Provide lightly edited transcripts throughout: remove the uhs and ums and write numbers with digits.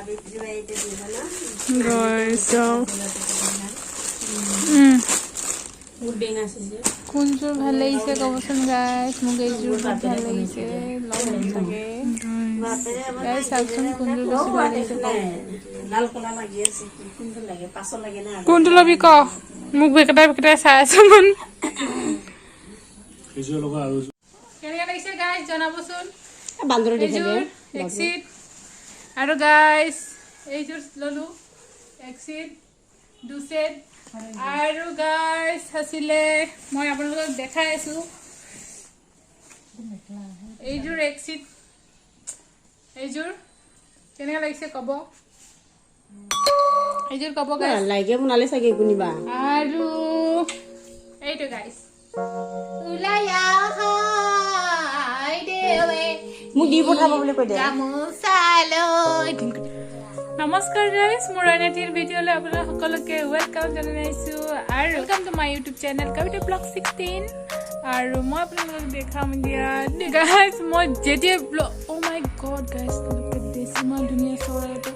guys, so কোনযোৰ ভাল লাগিছে কবচোন গাইছ মোক এইযোৰ ভাল লাগিছে লম থাকে গাইছ চাওকচোন কোনযোৰ বেছি ভাল লাগিছে লাল কলা লাগি আছে কোনটো লাগে পাছৰ লাগে না কোনটো লবি ক মোক বেকটাই চাই আছো মন এইযোৰ লগা আৰু কেনেকা লাগিছে গাইছ জনাবচোন বান্দৰ দেখালে এক্সিট আৰু গাইছ এইযোৰ ললো এক্সিট দুসেট আৰু গাইছ আছিলে মই আপোনালোকক দেখাই আছো এইযোৰ এক্সিট এইযোৰ কেনেকা লাগিছে কব এইযোৰ কব গাইছ লাগে বনালে চাগে কোনিবা আৰু এইটো গাইছ উলায়া হাই দেৱে মোক দি পঠাব বুলি কৈ দে গামোচালৈ নমস্কাৰ গাইছ মোৰ আইনাটিৰ ভিডিঅ'লৈ আপোনালোক সকলোকে ৱেলকাম জনাইছো আৰু welcome to my YouTube channel Kabita vlog 16 আৰু মই আপোনালোকক দেখাম দিয়া গাইছ মই যেতিয়া vlog oh my God guys look at this ইমান ধুনীয়া চৰাইটো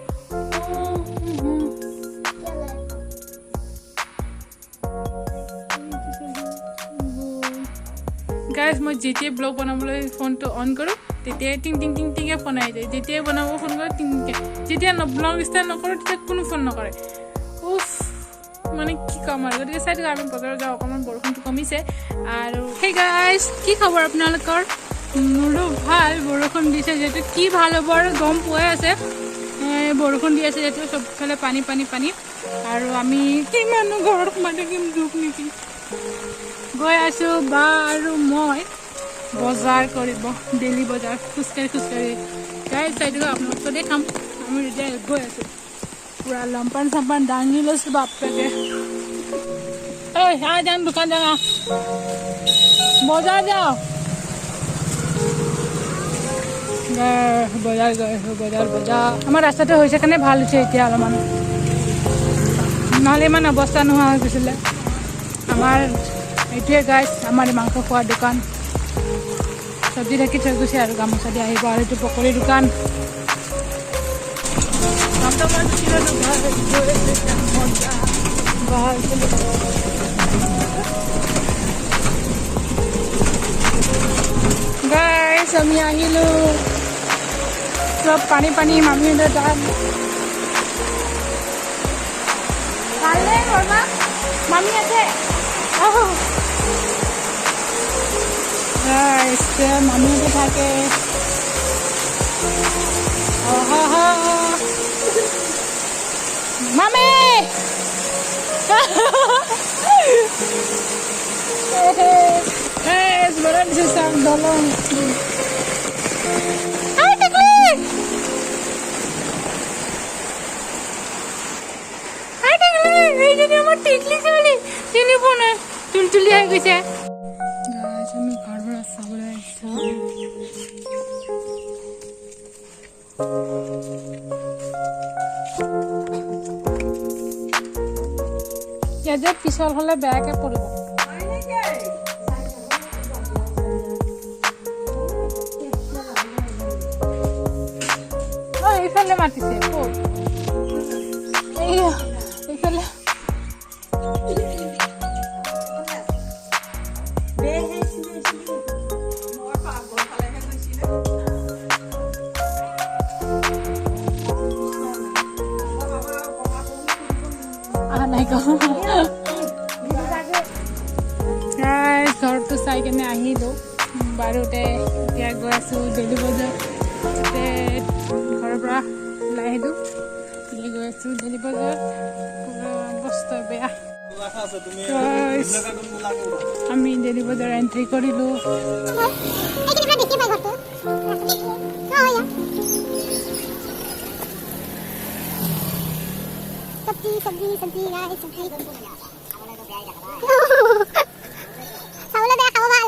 গাইছ মই যেতিয়া ব্লগ বনাবলৈ ফোনটো অন কৰোঁ তেতিয়া টিং টিং টিং টিঙে ফোন আহি যায় যেতিয়া বনাব ফোন কৰোঁ টিংকে যেতিয়া ব্লগ ষ্টাৰ্ট নকৰোঁ তেতিয়া কোনো ফোন নকৰে উফ মানে কি ক'ম আৰু গতিকে চাই দিওঁ আমি বজাৰত যাওঁ অকণমান বৰষুণটো কমিছে আৰু সেই গাইছ কি খবৰ আপোনালোকৰ মোৰো ভাল বৰষুণ দিছে যিহেতু কি ভাল হ'ব আৰু গম পোৱাই আছে বৰষুণ দি আছে যিহেতু চবফালে পানী পানী পানী আৰু আমি কিমানো ঘৰত সোমাই থাকিম দুখ নেকি গৈ আছোঁ বা আৰু মই বজাৰ কৰিব ডেইলি বজাৰ খোজকাঢ়ি গাইছ চাইডো আপোনালোকক দেখাম আমি এতিয়া গৈ আছোঁ পুৰা লম্পান চাম্পান দাঙি লৈছোঁ বাপেকে ঐ যাওঁ দোকান যাওঁ বজাৰ যাওঁ বজাৰ গৈ আছোঁ বজাৰ আমাৰ ৰাস্তাটো হৈছে কাৰণে ভাল হৈছে এতিয়া অলপমান নহ'লে ইমান অৱস্থা নোহোৱা হৈ গৈছিলে আমাৰ এইটোৱে গাইছ আমাৰ মাংস খোৱাৰ দোকান চব্জি ঢাকি থৈ গৈছে আৰু গামোচা দি আহিব আৰু এইটো পকৰি দোকান গাইছ আমি আহিলোঁ চব পানী পানী মামীহঁতৰ তাত ভালনে বৰমা মামী আছে মামীহঁতে থাকে মামী বনাই দিছে চাম দলং এইজনী আমাৰ টিকলি ছোৱালী চিনি পোৱা নাই তুলতুলি হৈ গৈছে আমি ঘৰ পৰা চাবলৈ আহিছোঁ ইয়াত পিছল হ'লে বেয়াকে পৰিব এইফালে মাতিছে ক'ত এইফালে ঘৰটো চাই কেনে আহিলোঁ বাৰুতে এতিয়া গৈ আছোঁ ডেইলি বজাৰ ঘৰৰ পৰা ওলাই আহিলোঁ এতিয়া গৈ আছোঁ ডেইলি বজাৰ অৱস্থা বেয়া আমি ডেইলি বজাৰ এণ্ট্ৰি কৰিলোঁ सब्जी गाइस सब्जी চাউলে বেয়া খাব ভাল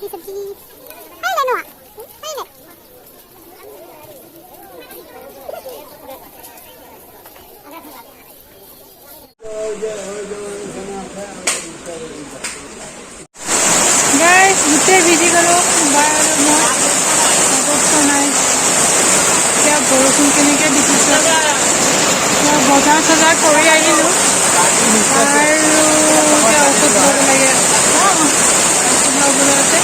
सब्जी खाई ले नो खाई ले গোটেই ভিজি গ'লোঁ বাৰ আৰু মই অৱস্থা নাই এতিয়া বৰষুণ কেনেকৈ দেখিছোঁ মই বজাৰ চজাৰ কৰি আহিলোঁ আৰু এতিয়া ঔষধ ল'ব লাগে ঔষধ ল'বলৈ আছে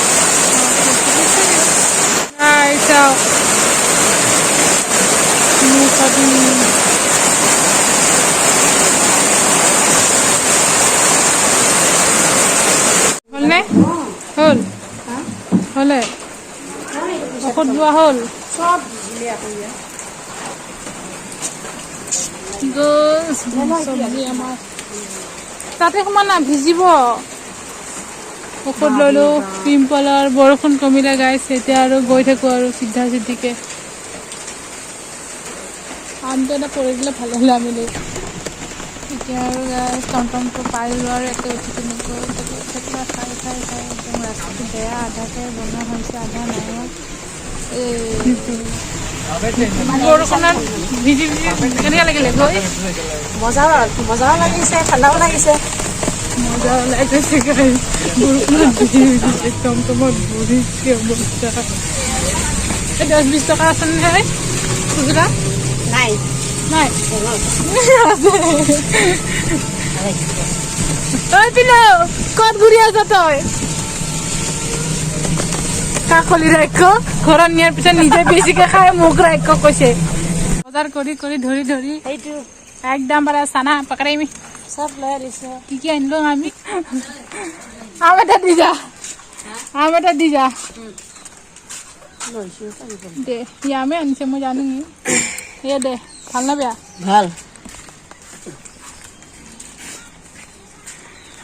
চাওক হ'লনে হ'ল হ'লে ঔষধ লোৱা হ'ল সব চব্জি আমাৰ তাতে সোমা না ভিজিব ঔষধ ল'লোঁ পিম্পলৰ বৰষুণ কমিলে গাইছ এতিয়া আৰু গৈ থাকোঁ আৰু চিধা চিধিকে আমটো এটা কৰি দিলে ভালে হ'লে আমি এতিয়া আৰু গাইছ টমটমটো পাই লোৱা আৰু একে উঠি তেনেকৈ থেকলা খাই একদম ৰাস্তাটো বেয়া আধাকে বনোৱা হৈছে আধা নাই বৰষুণত ভিজি ভিজি কেনেকৈ লাগিলে গৈ মজাও লাগিছে ঠাণ্ডাও লাগিছে মজা ওলাই গৈছে গাইছ বৰষুণত ভিজি ভিজি টমটমত বহিছে অৱস্থা 10-20 টকা আছেনে নাই খুচুৰা নাই নাই ঐ পিলো ক'ত ঘূৰি আছ তই কাকলি ৰাক্ষ ঘৰত নিয়াৰ পিছত নিজে বেছিকে খাই মোক ৰাক্ষ কৈছে বজাৰ কৰি কৰি ধৰি ধৰি সেইটো একদম bara চানা পকৰাইমি সব লৈ আহিছে কি আনিলো আমি আম এটা দি যা দে ইয়ামে আনিছে মই জানো এ দে ভাল না বেয়া ভাল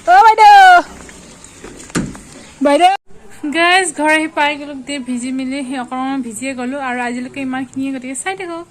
ও বাইদেউ গাইজ ঘৰ আহি পাই গ'লো দে ভিজি মেলি অকণমান ভিজিয়ে গ'লোঁ আৰু আজিলৈকে ইমানখিনিয়ে গতিকে চাই থাকক